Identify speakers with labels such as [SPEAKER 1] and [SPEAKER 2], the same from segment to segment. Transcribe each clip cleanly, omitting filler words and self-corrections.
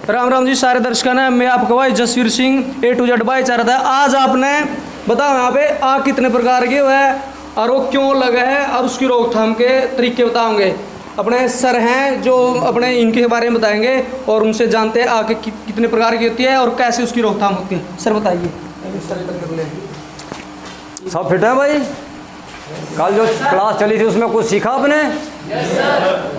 [SPEAKER 1] राम राम जी सारे दर्शकों ने, मैं आपका भाई Jasvir Singh A to Z भाईचारा था। आज आपने बताओ यहाँ पे आग कितने प्रकार की है और वो क्यों लगा है और उसकी रोकथाम के तरीके बताओगे। अपने सर हैं जो अपने इनके बारे में बताएंगे और उनसे जानते हैं आग कितने प्रकार की होती है और कैसे उसकी रोकथाम होती है। सर बताइए।
[SPEAKER 2] सब फिट है भाई? कल जो क्लास चली थी उसमें कुछ सीखा आपने?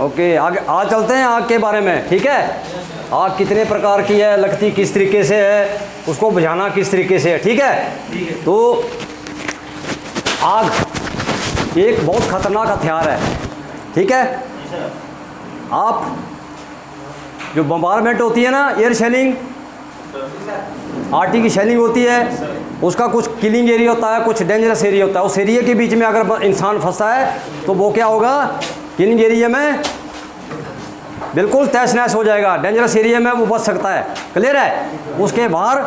[SPEAKER 2] ओके, आगे आज चलते हैं आग के बारे में। ठीक है, आग कितने प्रकार की है, लगती किस तरीके से है, उसको बुझाना किस तरीके से है। ठीक है, तो आग एक बहुत खतरनाक हथियार है। ठीक है, आप जो बम्बारमेंट होती है ना, एयर शेलिंग, आरटी की शेलिंग होती है, उसका कुछ किलिंग एरिया होता है, कुछ डेंजरस एरिया होता है। उस एरिया के बीच में अगर इंसान फंसा है तो वो क्या होगा, किलिंग एरिया में बिल्कुल तहस नहस हो जाएगा, डेंजरस एरिया में वो बच सकता है। क्लियर है? उसके बाहर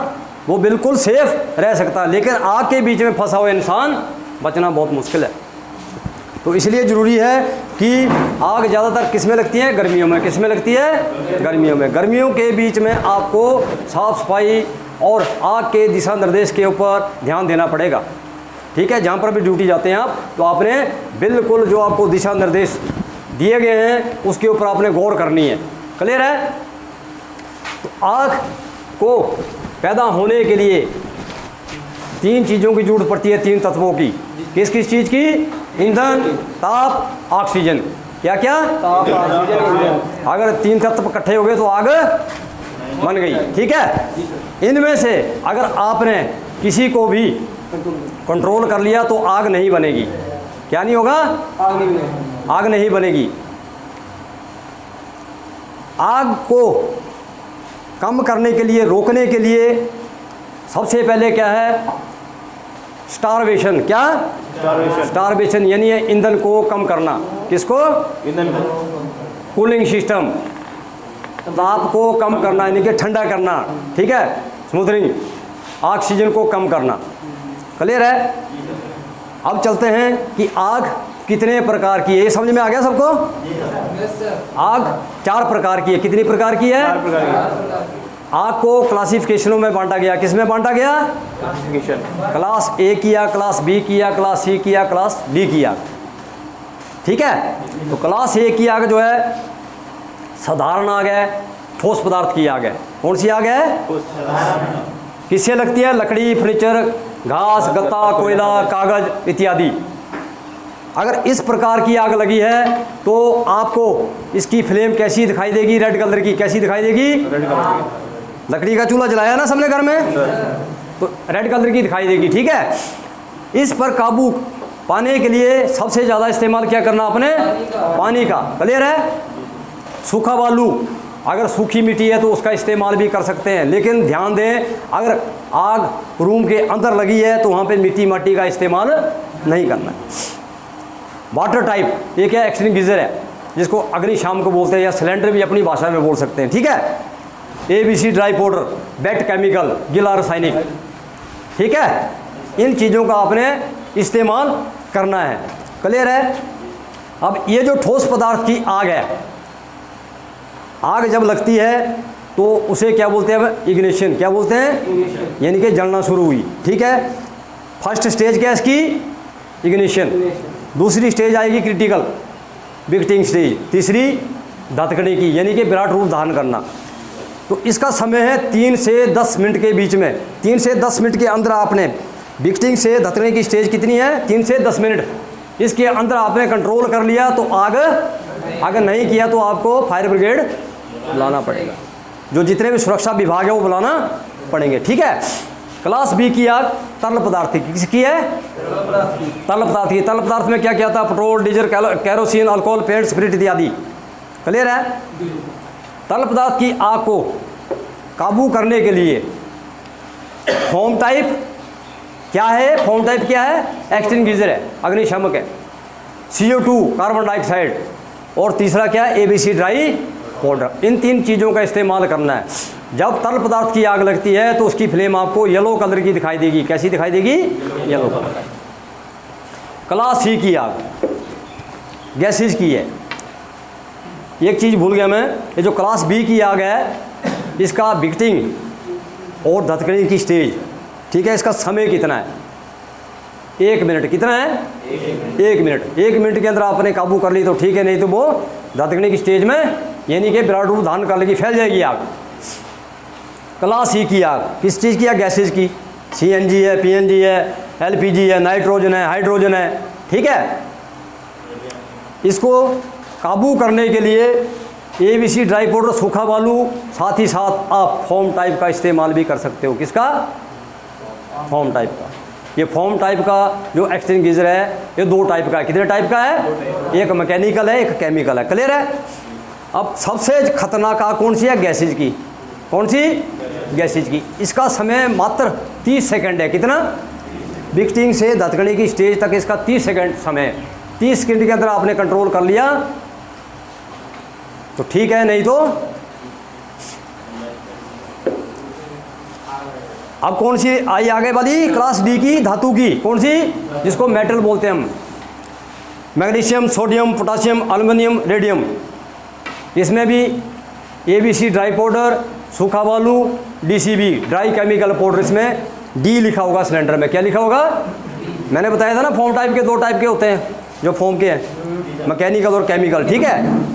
[SPEAKER 2] वो बिल्कुल सेफ रह सकता है, लेकिन आग के बीच में फंसा हुआ इंसान बचना बहुत मुश्किल है। तो इसलिए ज़रूरी है कि आग ज़्यादातर किस में लगती है? गर्मियों में। किस में लगती है? गर्मियों में। गर्मियों के बीच में आपको साफ़ सफाई और आग के दिशा निर्देश के ऊपर ध्यान देना पड़ेगा। ठीक है, जहाँ पर भी ड्यूटी जाते हैं आप, तो आपने बिल्कुल जो आपको दिशा निर्देश दिए गए हैं उसके ऊपर आपने गौर करनी है। क्लियर है? तो आग को पैदा होने के लिए 3 चीज़ों की जरूरत पड़ती है, 3 तत्वों की। किस किस चीज़ की? ईंधन, ताप, ऑक्सीजन। क्या क्या? ताप, ऑक्सीजन, ईंधन। अगर 3 तत्व इकट्ठे हो गए तो आग बन गई। ठीक है, इनमें से अगर आपने किसी को भी कंट्रोल कर लिया तो आग नहीं बनेगी। क्या नहीं होगा? आग नहीं बनेगी। आग को कम करने के लिए, रोकने के लिए सबसे पहले क्या है? स्टारवेशन। क्या? स्टारवेशन यानी ईंधन को कम करना। किसको? ईंधन को। कूलिंग सिस्टम, ताप को कम करना यानी कि ठंडा करना। ठीक है, स्मूथनिंग, ऑक्सीजन को कम करना। क्लियर है? अब चलते हैं कि आग कितने प्रकार की है। ये समझ में आ गया सबको? आग 4 प्रकार की है। कितनी प्रकार की है? 4 प्रकार की। आग को क्लासिफिकेशनों में बांटा गया। किस में बांटा गया? क्लासिफिकेशन। क्लास ए किया, क्लास बी किया, क्लास सी किया, क्लास डी किया। ठीक है, तो क्लास ए की आग जो है साधारण आग है, ठोस पदार्थ की आग है। कौन सी आग है? किससे लगती है? लकड़ी, फर्नीचर, घास, गत्ता, कोयला, कागज इत्यादि। अगर इस प्रकार की आग लगी है तो आपको इसकी फ्लेम कैसी दिखाई देगी? रेड कलर की। कैसी दिखाई देगी? रेड कलर की। लकड़ी का चूल्हा जलाया ना सबने घर में, तो रेड कलर की दिखाई देगी। ठीक है, इस पर काबू पाने के लिए सबसे ज़्यादा इस्तेमाल क्या करना आपने? पानी का। क्लियर है? सूखा बालू, अगर सूखी मिट्टी है तो उसका इस्तेमाल भी कर सकते हैं, लेकिन ध्यान दें अगर आग रूम के अंदर लगी है तो वहाँ पे मिट्टी माटी का इस्तेमाल नहीं करना। वाटर टाइप, ये क्या? एक्सटिंग्विशर है, जिसको अग्निशामक को बोलते हैं, या सिलेंडर भी अपनी भाषा में बोल सकते हैं। ठीक है, ABC dry powder, wait chemical, गीला रासायनिक। ठीक है, इन चीज़ों का आपने इस्तेमाल करना है। क्लियर है? अब ये जो ठोस पदार्थ की आग है, आग जब लगती है तो उसे क्या बोलते हैं? इग्निशन। क्या बोलते हैं? यानी कि जलना शुरू हुई। ठीक है, फर्स्ट स्टेज क्या है इसकी? इग्निशन। दूसरी स्टेज आएगी क्रिटिकल, बिगटिंग स्टेज। तीसरी धधकने की, यानी कि विराट रूप धारण करना। तो इसका समय है 3 से 10 मिनट के बीच में। 3 से 10 मिनट के अंदर आपने बिगटिंग से धधकने की स्टेज कितनी है? 3 से 10 मिनट। इसके अंदर आपने कंट्रोल कर लिया तो आग, अगर नहीं किया तो आपको फायर ब्रिगेड बुलाना पड़ेगा। जो जितने भी सुरक्षा विभाग है वो बुलाना पड़ेंगे। ठीक है, क्लास बी की आग तरल पदार्थ की। किसकी है? तरल पदार्थ की। तरल पदार्थ में क्या क्या था? Petrol, diesel, kerosene, alcohol, paint, spirit इत्यादि। क्लियर है? तरल पदार्थ की आग को काबू करने के लिए फोम टाइप क्या है? फोम टाइप क्या है? एक्सटिंग्विशर है, अग्निशामक है। CO2 कार्बन डाइऑक्साइड, और तीसरा क्या है? ABC dry powder. इन 3 चीज़ों का इस्तेमाल करना है। जब तरल पदार्थ की आग लगती है तो उसकी फ्लेम आपको येलो कलर की दिखाई देगी। कैसी दिखाई देगी? Yellow colour. क्लास सी की आग गैसेज की है। एक चीज़ भूल गया मैं, ये जो क्लास बी की आग है इसका बिकटिंग और धड़कने की स्टेज, ठीक है, इसका समय कितना है, 1 मिनट, कितना है 1 मिनट। 1 मिनट के अंदर आपने काबू कर ली तो ठीक है, नहीं तो वो धड़कने की स्टेज में यानी कि विराट रूप धारण कर लेगी, फैल जाएगी आग। क्लास ई की आग किस चीज़ की है, गैसेज की, CNG है, PNG है, LPG है, नाइट्रोजन है, हाइड्रोजन है, ठीक है। इसको काबू करने के लिए ABC ड्राई पाउडर, सूखा बालू, साथ ही साथ आप फोम टाइप का इस्तेमाल भी कर सकते हो। किसका, फोम टाइप का। ये फोम टाइप का जो एक्सटिंग्विशर है ये 2 टाइप का है। कितने टाइप का है, एक मैकेनिकल है, एक केमिकल है, क्लियर है। अब सबसे खतरनाक आग कौन सी है, गैसेज की। कौन सी, गैसेज की। इसका समय मात्र 30 सेकंड है। कितना, बिकटिंग से धड़कने की स्टेज तक इसका 30 सेकंड समय। 30 सेकंड के अंदर आपने कंट्रोल कर लिया तो ठीक है, नहीं तो अब कौन सी आई आगे वाली, क्लास डी की, धातु की। कौन सी, जिसको मेटल बोलते हैं हम, magnesium, sodium, potassium, aluminium, radium. इसमें भी ABC ड्राई पाउडर, सूखा बालू, DCB ड्राई केमिकल पाउडर, इसमें D लिखा होगा सिलेंडर में। क्या लिखा होगा, मैंने बताया था ना, फोम टाइप के 2 टाइप के होते हैं जो फोम के हैं, मैकेनिकल और केमिकल, ठीक है।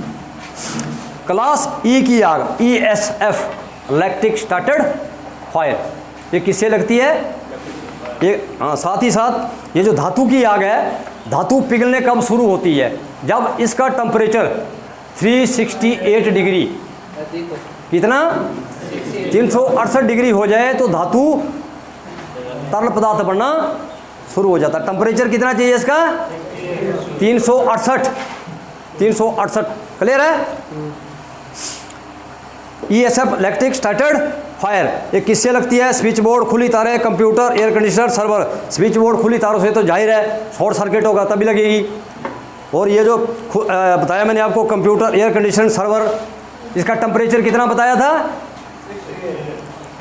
[SPEAKER 2] क्लास E की आग, ESF इलेक्ट्रिक स्टार्टेड फायर, ये किससे लगती है, ये हाँ। साथ ही साथ ये जो धातु की आग है, धातु पिघलने कब शुरू होती है, जब इसका टेम्परेचर 368 डिग्री, कितना 368 डिग्री हो जाए तो धातु तरल पदार्थ बनना शुरू हो जाता है। टेम्परेचर कितना चाहिए इसका, 368, क्लियर है। ESF इलेक्ट्रिक स्टार्टेड फायर, ये किससे लगती है, स्विच बोर्ड, खुली तारें, computer, air conditioner, server. Switch board खुली तारों से तो जाहिर है शॉर्ट सर्किट होगा तभी लगेगी। और ये जो बताया मैंने आपको, कंप्यूटर, एयर कंडीशनर, सर्वर, इसका टेम्परेचर कितना बताया था,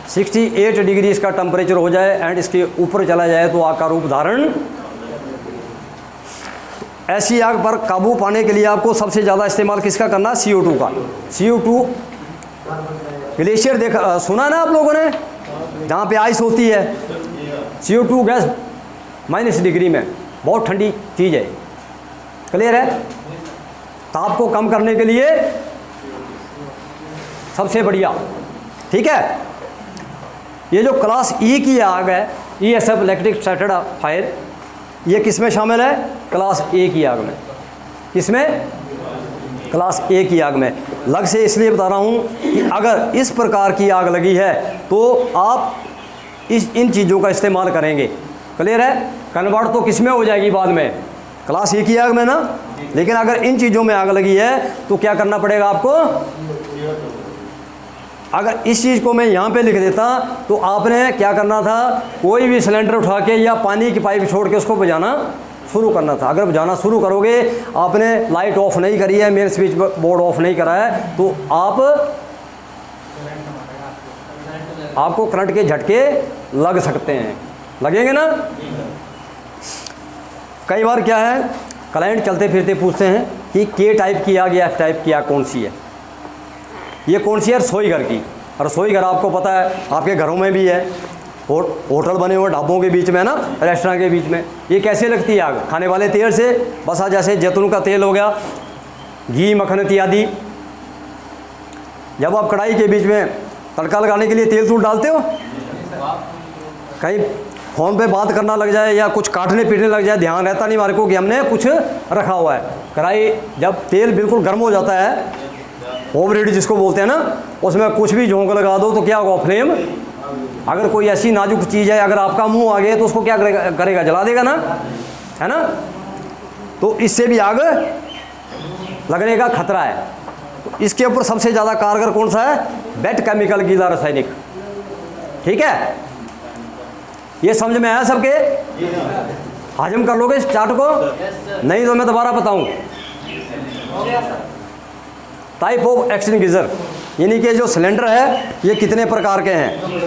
[SPEAKER 2] 68 डिग्री इसका टेम्परेचर हो जाए एंड इसके ऊपर चला जाए तो आग का रूप धारण। ऐसी आग पर काबू पाने के लिए आपको सबसे ज़्यादा इस्तेमाल किसका करना, CO2 का। CO2 ग्लेशियर देखा सुना ना आप लोगों ने, जहाँ पे आइस होती है, CO2 गैस -, डिग्री में, बहुत ठंडी चीज़ है, क्लियर है। ताप को कम करने के लिए सबसे बढ़िया, ठीक है। ये जो क्लास E की आग है, ESF इलेक्ट्रिक स्टार्टेड फायर, ये किस में शामिल है, क्लास A की आग में। किसमें, क्लास A की आग में। लग से इसलिए बता रहा हूँ कि अगर इस प्रकार की आग लगी है तो आप इन चीज़ों का इस्तेमाल करेंगे, क्लियर है। कन्वर्ट तो किस में हो जाएगी बाद में, क्लास A की आग में ना। लेकिन अगर इन चीज़ों में आग लगी है तो क्या करना पड़ेगा आपको। अगर इस चीज़ को मैं यहाँ पे लिख देता तो आपने क्या करना था, कोई भी सिलेंडर उठा के या पानी की पाइप छोड़ के उसको बुझाना शुरू करना था। अगर बुझाना शुरू करोगे, आपने लाइट ऑफ नहीं करी है, मेन स्विच बोर्ड ऑफ नहीं करा है, तो आपको करंट के झटके लग सकते हैं, लगेंगे ना। कई बार क्या है, क्लाइंट चलते फिरते पूछते हैं कि K टाइप की आग या F टाइप की आग कौन सी है। ये कौन सी है, रसोई घर की। रसोई घर आपको पता है आपके घरों में भी है, और होटल बने हुए ढाबों के बीच में ना, रेस्टोरेंट के बीच में। ये कैसे लगती है आग, खाने वाले तेल से, बस जैसे जैतून का तेल हो गया, घी, मक्खन इत्यादि। जब आप कढ़ाई के बीच में तड़का लगाने के लिए तेल तूल डालते हो, कहीं फ़ोन पे बात करना लग जाए या कुछ काटने पीटने लग जाए, ध्यान रहता नहीं हमारे को कि हमने कुछ रखा हुआ है। कढ़ाई जब तेल बिल्कुल गर्म हो जाता है, ओवर हीट जिसको बोलते हैं ना, उसमें कुछ भी झोंक लगा दो तो क्या होगा, फ्लेम। अगर कोई ऐसी नाजुक चीज़ है, अगर आपका मुंह आ गया तो उसको क्या करेगा, जला देगा ना, है ना। तो इससे भी आग लगने का खतरा है। तो इसके ऊपर सबसे ज़्यादा कारगर कौन सा है, वेट केमिकल, गीला रासायनिक, ठीक है। ये समझ में आया सबके, हजम कर लोगे इस चार्ट को, नहीं तो मैं दोबारा बताऊं। टाइप ऑफ एक्सटिंग्विशर, यानी कि जो सिलेंडर है ये कितने प्रकार के हैं,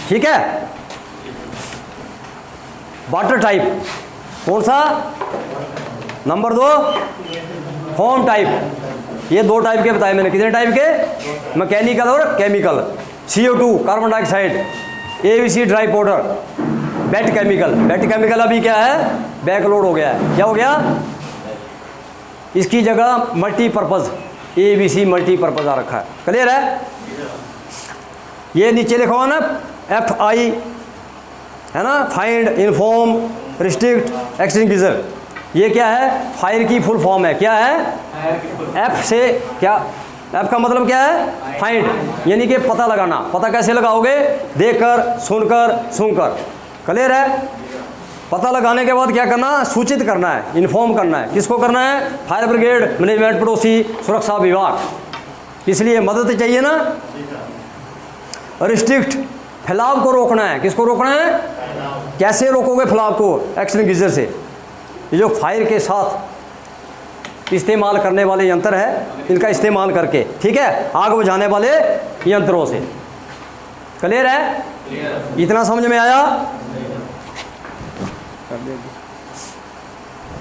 [SPEAKER 2] ठीक है। वाटर टाइप कौन सा, नंबर 2 फोम टाइप, ये 2 टाइप के बताए मैंने, कितने टाइप के, मैकेनिकल और chemical. CO2 carbon dioxide, ABC dry powder, wait chemical. Wait chemical अभी क्या है, बैकलोड हो गया है, क्या हो गया, इसकी जगह मल्टीपर्पज़ ABC मल्टीपर्पज़ आ रखा है। क्लियर है। ये नीचे लिखा हुआ ना FI है ना, फाइंड, इन्फॉर्म, रिस्ट्रिक्ट, एक्सटिंग्विशर। ये क्या है, फायर की फुल फॉर्म है, क्या है, F से क्या, F का मतलब क्या है, फाइंड, यानी कि पता लगाना। पता कैसे लगाओगे, देखकर, सुनकर, सुनकर। क्लियर है। पता लगाने के बाद क्या करना, सूचित करना है, इन्फॉर्म करना है। किसको करना है, फायर ब्रिगेड, मैनेजमेंट, पड़ोसी, सुरक्षा विभाग। इसलिए मदद चाहिए ना। रिस्ट्रिक्ट, फैलाव को रोकना है। किसको रोकना है, कैसे रोकोगे फैलाव को, एक्सटिंग्विशर से। ये जो फायर के साथ इस्तेमाल करने वाले यंत्र है, इनका इस्तेमाल करके, ठीक है, आग बुझाने वाले यंत्रों से। क्लियर है, इतना समझ में आया।